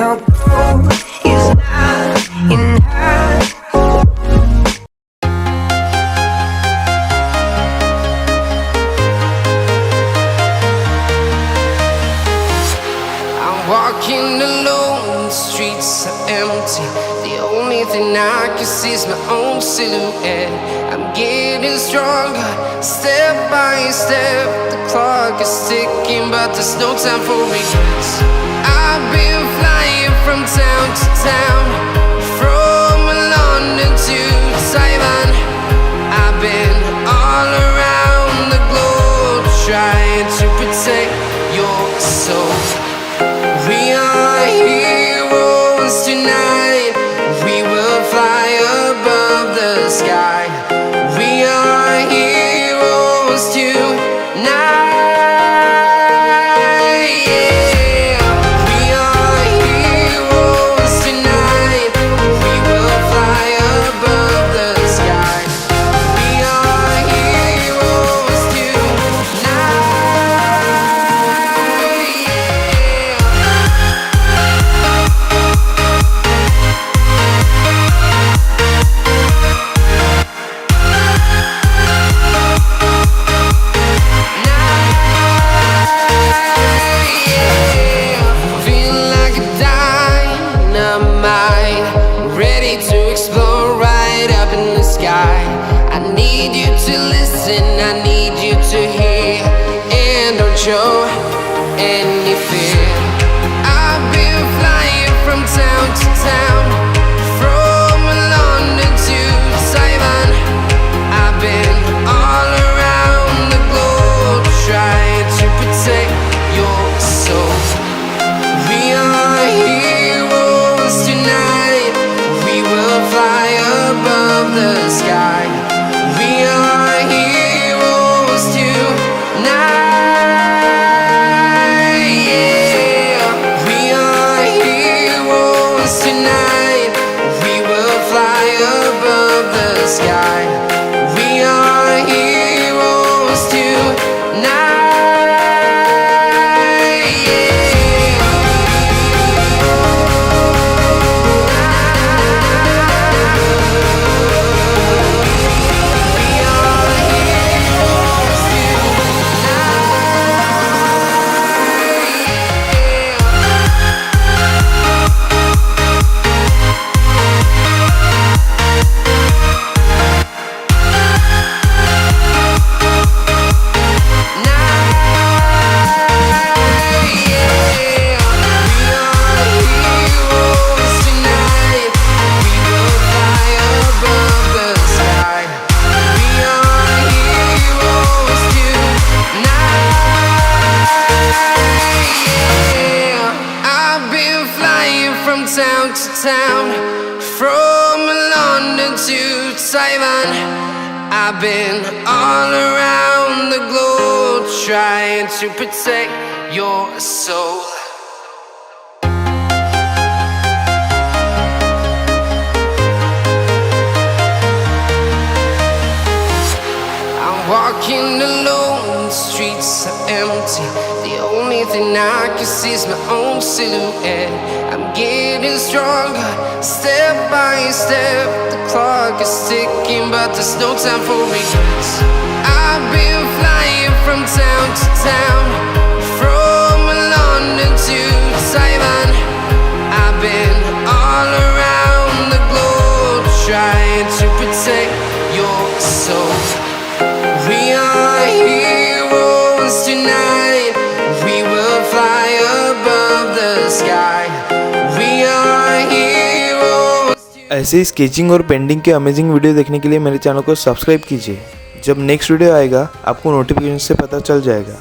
although it's not enough. I'm walking alone, the streets are empty. The only thing I can see is my own silhouette. I'm getting stronger, step by step. The clock is ticking, but there's no time for regrets. I've been flying from town to town, from London to Taiwan. I've been all around the globe, trying to protect your soul. We are heroes tonight. We will fly above the sky. We are heroes tonight. Yeah. We are heroes tonight. We will fly above the sky. We are heroes tonight. I need you to listen, I need you to hear, and don't show any fear. I've been flying from town to town, from London to Taiwan. I've been all around the globe, trying to protect your soul. We are heroes tonight. We will fly above the sky. We are heroes tonight. Yeah. We are heroes tonight. We will fly above the sky. We are heroes tonight. Town to town, from London to Taiwan. I've been all around the globe, trying to protect your soul. I'm walking alone, the streets are empty. The only thing I can see is my own silhouette. I'm getting stronger, step by step. The clock is ticking, but there's no time for regrets. I've been flying from town to town, from London to Taiwan. I've been all around the globe, trying to protect your soul. We are heroes tonight. We will fly above the sky. We are heroes. ऐसे ही sketching और painting के amazing video देखने के लिए मेरे channel को subscribe कीजिए। जब नेक्स्ट वीडियो आएगा आपको नोटिफिकेशन से पता चल जाएगा।